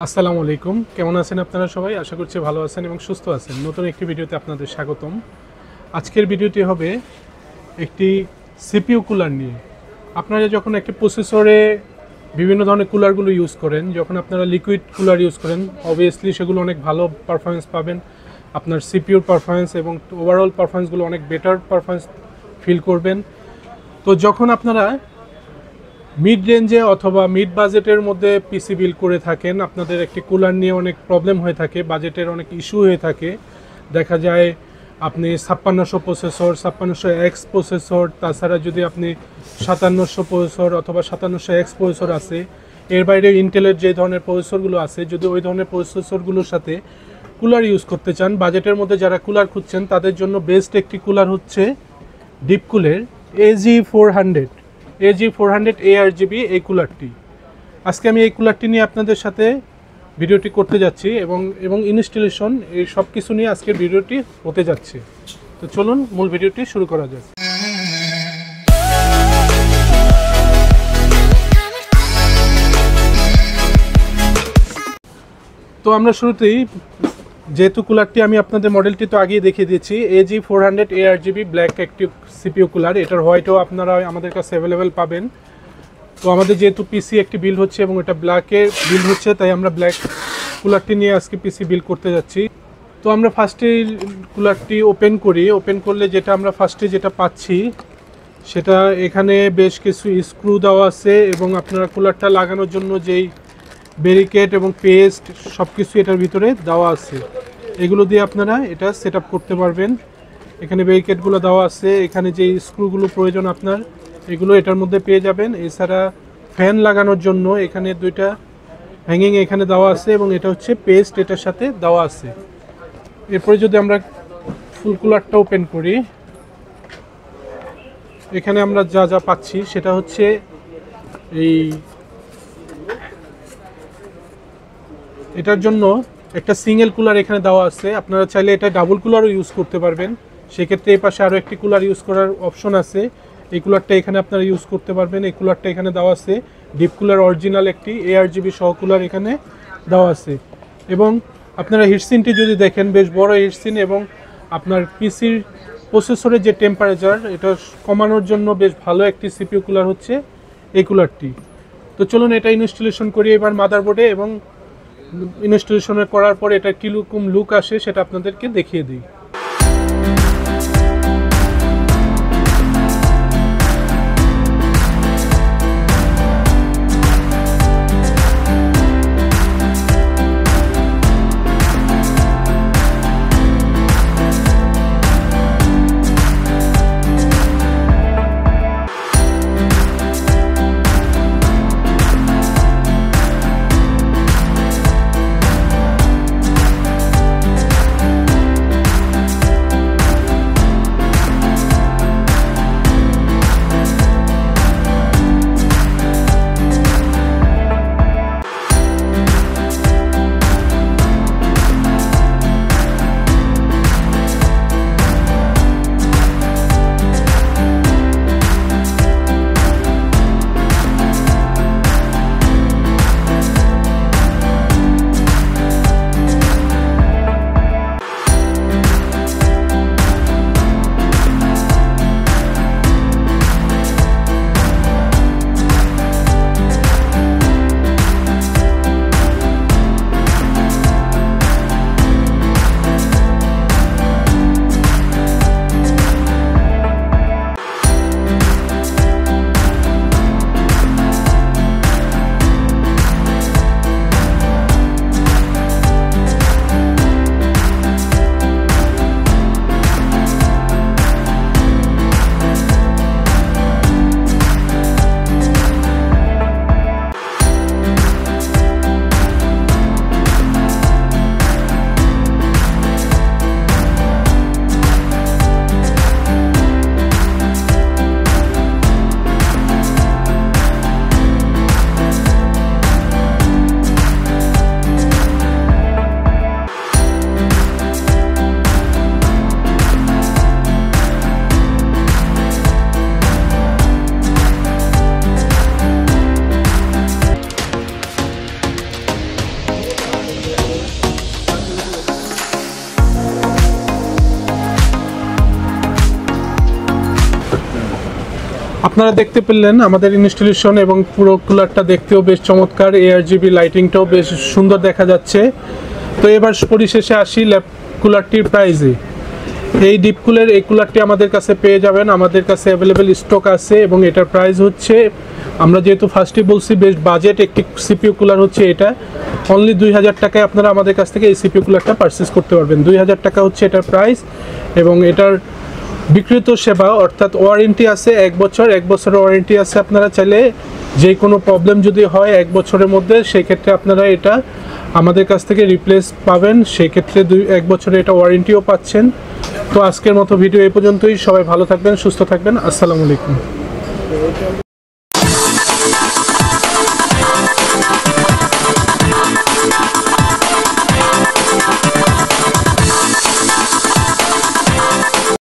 আসসালামু আলাইকুম, কেমন আছেন আপনারা সবাই? আশা করছি ভালো আছেন এবং সুস্থ আছেন। নতুন একটি ভিডিওতে আপনাদের স্বাগতম। আজকের ভিডিওটি হবে একটি সিপিইউ কুলার নিয়ে। আপনারা যখন একটি প্রসেসরে বিভিন্ন ধরনের কুলারগুলো ইউজ করেন, যখন আপনারা লিকুইড কুলার ইউজ করেন, অবভিয়াসলি সেগুলো অনেক ভালো পারফরমেন্স পাবেন। আপনার সিপিইউর পারফরমেন্স এবং ওভারঅল পারফরমেন্সগুলো অনেক বেটার পারফরমেন্স ফিল করবেন। তো যখন আপনারা মিড রেঞ্জে অথবা মিড বাজেটের মধ্যে পিসি বিল্ড করে থাকেন, আপনাদের একটি কুলার নিয়ে অনেক প্রবলেম হয়ে থাকে, বাজেটের অনেক ইস্যু হয়ে থাকে। দেখা যায় আপনি 5600 প্রসেসর, 5600X প্রসেসর, তাছাড়া যদি আপনি 5700 প্রসেসর অথবা 5700X প্রসেসর আছে, এর বাইরে ইন্টেলের যে ধরনের প্রসেসরগুলো আছে, যদি ওই ধরনের প্রসেসরগুলোর সাথে কুলার ইউজ করতে চান, বাজেটের মধ্যে যারা কুলার খুঁজছেন তাদের জন্য বেস্ট একটি কুলার হচ্ছে ডিপকুলের AG400 ARGB এই কুলারটি। আজকে আমি এই কুলারটি নিয়ে আপনাদের সাথে ভিডিওটি করতে যাচ্ছি এবং ইনস্টলেশন এই সব কিছু নিয়ে আজকের ভিডিওটি হতে যাচ্ছে। তো চলুন মূল ভিডিওটি শুরু করা যাক। তো আমরা শুরুতেই, যেহেতু কুলারটি আমি আপনাদের মডেলটি তো আগেই দেখিয়ে দিয়েছি, AG400 ARGB black active CPU cooler. এটার হোয়াইটও আপনারা আমাদের কাছে অ্যাভেলেবেল পাবেন। তো আমাদের যেহেতু পিসি একটি বিল্ড হচ্ছে এবং এটা ব্ল্যাকে বিল্ড হচ্ছে, তাই আমরা ব্ল্যাক কুলারটি নিয়ে আজকে পিসি বিল্ড করতে যাচ্ছি। তো আমরা ফার্স্টে কুলারটি ওপেন করি। ওপেন করলে যেটা আমরা ফার্স্টে যেটা পাচ্ছি, সেটা এখানে বেশ কিছু স্ক্রু দেওয়া আছে এবং আপনারা কুলারটা লাগানোর জন্য যেই ব্যারিকেড এবং পেস্ট সব কিছু এটার ভিতরে দেওয়া আছে। এগুলো দিয়ে আপনারা এটা সেট আপ করতে পারবেন। এখানে ব্যারিকেডগুলো দেওয়া আছে, এখানে যে স্ক্রুগুলো প্রয়োজন আপনার এগুলো এটার মধ্যে পেয়ে যাবেন। এছাড়া ফ্যান লাগানোর জন্য এখানে দুইটা হ্যাঙ্গিং এখানে দেওয়া আছে এবং এটা হচ্ছে পেস্ট এটার সাথে দেওয়া আছে। এরপরে যদি আমরা ফুল কুলারটা ওপেন করি, এখানে আমরা যা যা পাচ্ছি সেটা হচ্ছে এটার জন্য একটা সিঙ্গেল কুলার এখানে দেওয়া আছে। আপনারা চাইলে এটা ডাবল কুলারও ইউজ করতে পারবেন। সেক্ষেত্রে এই পাশে আরও একটি কুলার ইউজ করার অপশন আছে। এই কুলারটা এখানে আপনারা ইউজ করতে পারবেন। এই কুলারটা এখানে দেওয়া আছে, ডিপ কুলার অরিজিনাল একটি ARGB সহ কুলার এখানে দেওয়া আছে। এবং আপনারা হিটসিনটি যদি দেখেন, বেশ বড় হিটসিন এবং আপনার পিসির প্রসেসরের যে টেম্পারেচার এটা কমানোর জন্য বেশ ভালো একটি সিপিইউ কুলার হচ্ছে এই কুলারটি। তো চলুন এটা ইনস্টলেশন করি এবার মাদারবোর্ডে, এবং ইনস্টলেশন করার পর এটা কীরকম লুক আসে সেটা আপনাদেরকে দেখিয়ে দিই। আপনারা দেখতে পেলেন আমাদের ইনস্টলেশন এবং পুরো কুলারটা দেখতেও বেশ চমৎকার, ARGB লাইটিংটাও বেশ সুন্দর দেখা যাচ্ছে। তো এবার পরিশেষে আসি ল্যাব কুলারটির প্রাইজে। এই ডিপ কুলের এই কুলারটি আমাদের কাছে পেয়ে যাবেন, আমাদের কাছে অ্যাভেলেবেল স্টক আছে এবং এটার প্রাইস হচ্ছে, আমরা যেহেতু ফার্স্টে বলছি বেশ বাজেট একটি সিপিইউ কুলার হচ্ছে এটা, অনলি 2000 টাকায় আপনারা আমাদের কাছ থেকে এই সিপিইউ কুলারটা পারচেস করতে পারবেন। 2000 টাকা হচ্ছে এটার প্রাইস এবং এটার বিক্রিত সেবা অর্থাৎ ওয়ারেন্টি আছে 1 বছর, 1 বছরের ওয়ারেন্টি আছে। আপনারা চাইলে যে কোনো প্রবলেম যদি হয় 1 বছরের মধ্যে, সেই ক্ষেত্রে আপনারা এটা আমাদের কাছ থেকে রিপ্লেস পাবেন, সেই ক্ষেত্রে 1 বছরের এটা ওয়ারেন্টিও পাচ্ছেন। তো আজকের মতো ভিডিও এই পর্যন্তই। সবাই ভালো থাকবেন, সুস্থ থাকবেন। আসসালামু আলাইকুম।